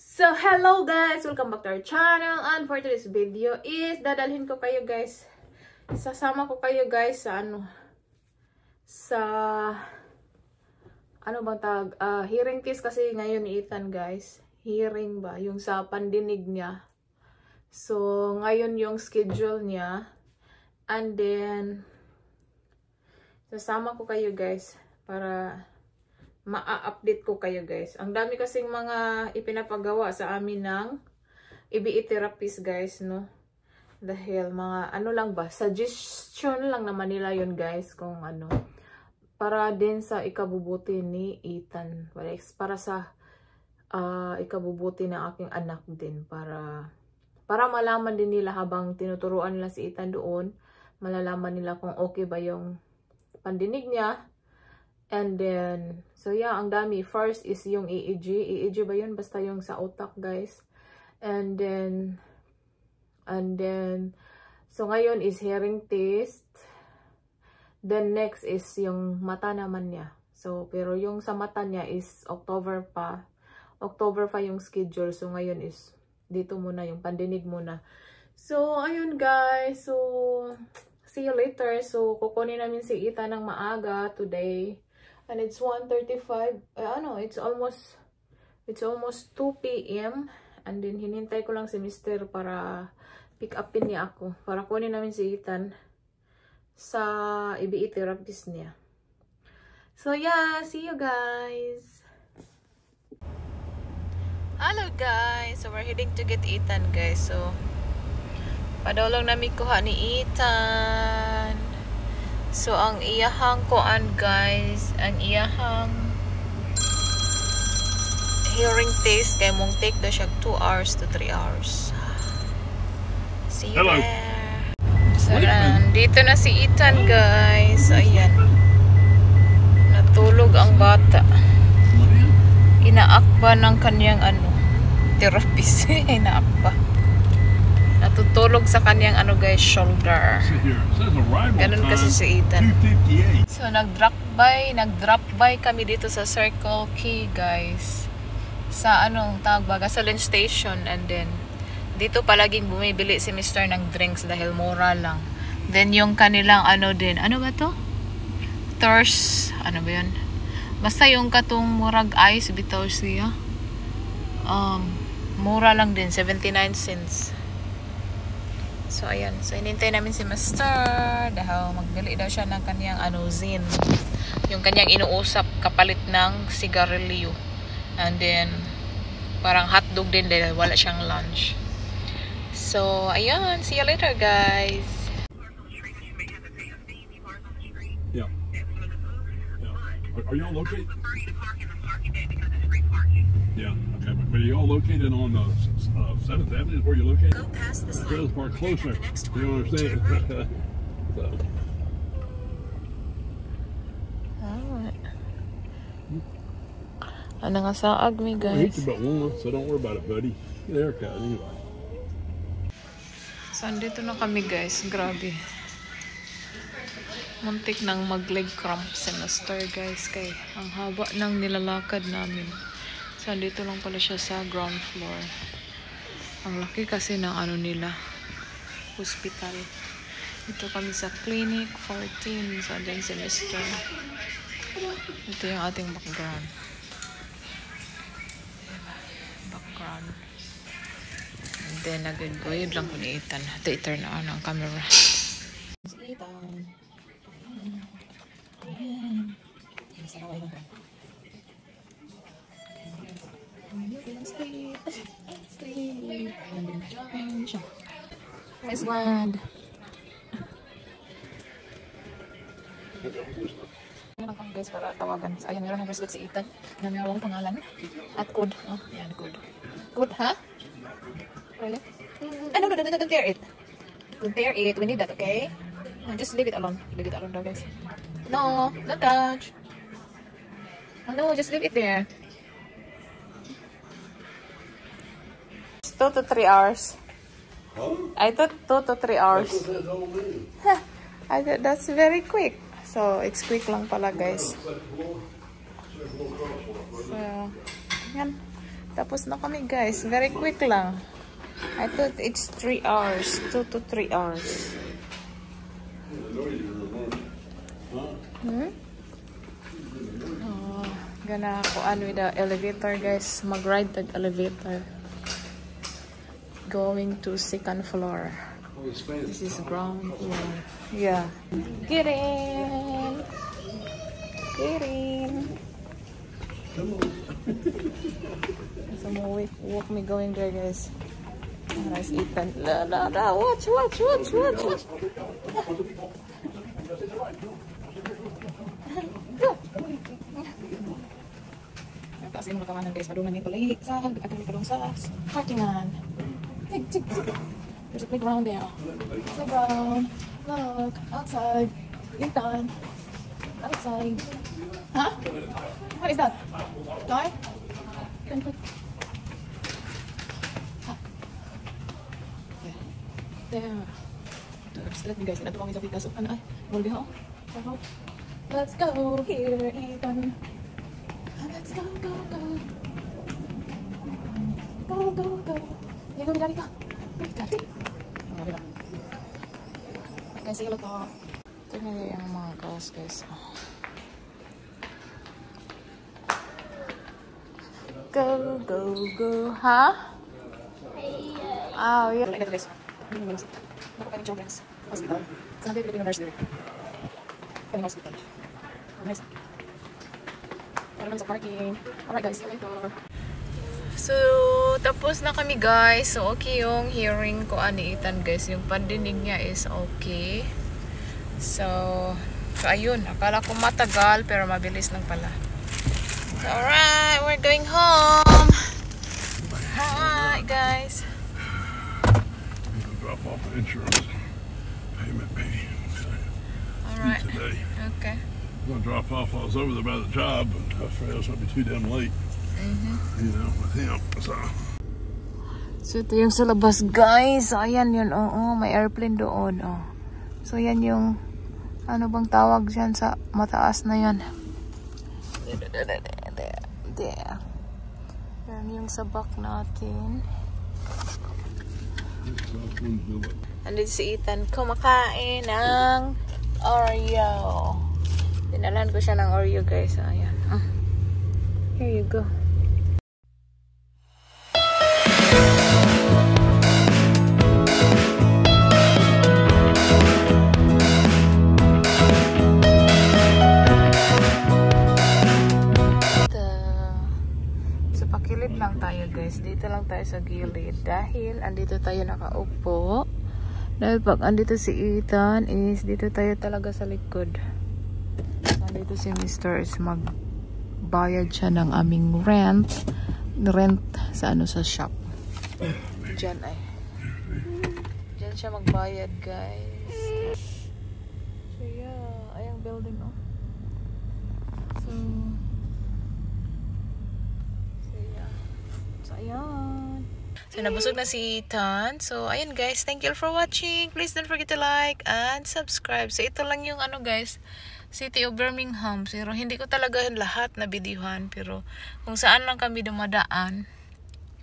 So, hello guys! Welcome back to our channel. And for today's video is dadalhin ko kayo guys. Sasama ko kayo guys sa ano bang tawag? Hearing test kasi ngayon ni Ethan guys. Hearing ba? Yung sa pandinig niya. So, ngayon yung schedule niya. And then, sasama ko kayo guys para ma-update ko kayo guys. Ang dami kasing mga ipinapagawa sa amin ng EBE therapist guys, no? Dahil mga ano lang ba, suggestion lang naman nila yun guys kung ano. Para din sa ikabubuti ni Ethan. Para sa ikabubuti ng aking anak din. Para malaman din nila habang tinuturuan nila si Ethan doon. Malalaman nila kung okay ba yung pandinig niya. And then, so yeah, ang dami. First is yung EEG. EEG ba yun? Basta yung sa utak, guys. And then, so ngayon is hearing test. Then next is yung mata naman niya. So, pero yung sa mata niya is October pa. October pa yung schedule. So, ngayon is dito muna, yung pandinig muna. So, ayun guys. So, see you later. So, kukunin namin si Ethan ng maaga today. And it's 1:35. It's almost 2 p.m. And then hinintay ko lang si Mr. para pick upin niya ako. Para kunin namin si Ethan sa EBE therapist niya. So yeah, see you guys. Hello guys. So we're heading to get Ethan guys. So padulong namin kuha ni Ethan. So, ang iyahang kuan guys, ang iyahang hearing test, kaya mong take daw siya 2 hours to 3 hours. See you there. So, dito na si Ethan guys. Ayan. Natulog ang bata. Inaakba ng kanyang therapist. Inaakba. Natutulog sa kanyang guys, shoulder. Ganun kasi si Ethan. So nag-drop by kami dito sa Circle K guys. Sa tawag ba, gasoline station. And then dito palaging bumibili si Mr. ng drinks dahil mura lang. Then yung kanilang din, ano ba to? Thirst, ano ba yun? Basta yung katong murag ice bitaw siya. Mura lang din, 79 cents. So, ayan. So, inintay namin si Master dahil magbili daw siya ng kanyang zin. Yung kanyang inuusap kapalit ng sigarilyo. And then, parang hotdog din dahil wala siyang lunch. So, ayan. See you later, guys. Yeah. Are you all located? Yeah, okay. But are you all located on 7th Avenue? Is where you're located? Go past this Trailer park closer. You know what I'm saying? So. Alright. Ano nga saag mi I guys? hate you about one, so don't worry about it, buddy. Get a haircut anyway. So, andito na kami guys. Grabe. Muntik nang mag-leg cramp si Master guys. Kay ang haba ng nilalakad namin. So, dito lang pala siya sa ground floor. Ang laki kasi ng nila. Hospital. Ito kami sa Clinic 14. So, andyan si Mr. Ito yung ating background. Diba? Background. And then, nag-goyod lang ko ni Ethan. Ito, i-turn on ang camera. Ethan. Ayan. Sleep. Nice one. Guys, para tawagan. Ayan, meron na bracelet si Ethan na mayroong pangalan at code. Oh, yan, code. Code, ha? Really? No, don't tear it. Don't tear it. We need that, okay? No, just leave it alone. Leave it alone daw, guys. No, don't touch. Oh, no, just leave it there. 2 to 3 hours. Huh? I thought 2 to 3 hours. I thought that's very quick. So, it's quick lang pala, guys. So, yan. Tapos na kami guys. Very quick lang. I thought it's 3 hours. 2 to 3 hours. Oh, gonna ako with the elevator guys. Mag-ride the elevator. Going to 2nd floor. This is ground floor. Yeah. Get in. Get in. So walk me going there guys. Nice Ethan. Watch. Kasi mga kawanan guys, padungan nito lahi sa akin padung sa parkingan. Tick. There's a playground there. Playground. Look, outside. Ethan. Outside. Huh? What is that? Toy? There. Let me guys, ito kami sa pitas. Ano ay? Molde ho? Let's go here, Ethan. Let's go. Go. Go, dari ka. Dari. Guys, sige lang to. Ito na yung mga gas, guys. Go. Ha? Oh, yeah. Like this. Children's Hospital. It's not Philippine University. Hospital. Nice. Sa parking. Alright guys, see you later. So, tapos na kami guys. So, okay yung hearing ko ni Ethan guys. Yung pandinig niya is okay. So ayun. Akala ko matagal pero mabilis lang pala. So, alright, we're going home. Hi guys. Drop off the insurance payment Alright. today. Okay. I'm gonna drop off. I was over there by the job, but I was afraid I was gonna be too damn late. You know, with him. So ito yung sa labas guys. So, ayan yun. Oo, may airplane doon. Oh. So yan yung ano bang tawag dyan sa mataas na yan. There. Yan yung sa back natin. Andito si Ethan kumakain ng Oreo. Dinalan ko siya ng Oreo guys. Ayan. Here you go. Sa pakilid lang tayo guys. Dito lang tayo sa gilid. Dahil andito tayo nakaupo. Dahil pag andito si Ethan is dito tayo talaga sa likod. Andito si Mr. is magbayad siya ng aming rent sa sa shop. Diyan siya magbayad guys. So yeah, ayang building So yeah. So ayan. So nabusog na si Ethan. So ayan guys, thank you for watching. Please don't forget to like and subscribe. So ito lang yung guys, City of Birmingham. Pero hindi ko talaga lahat na videohan. Pero kung saan lang kami dumadaan.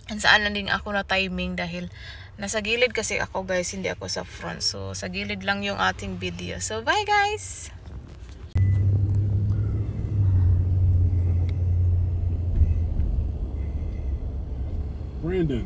And saan lang din ako na timing. Dahil nasa gilid kasi ako guys. Hindi ako sa front. So sa gilid lang yung ating video. So bye guys! Brandon.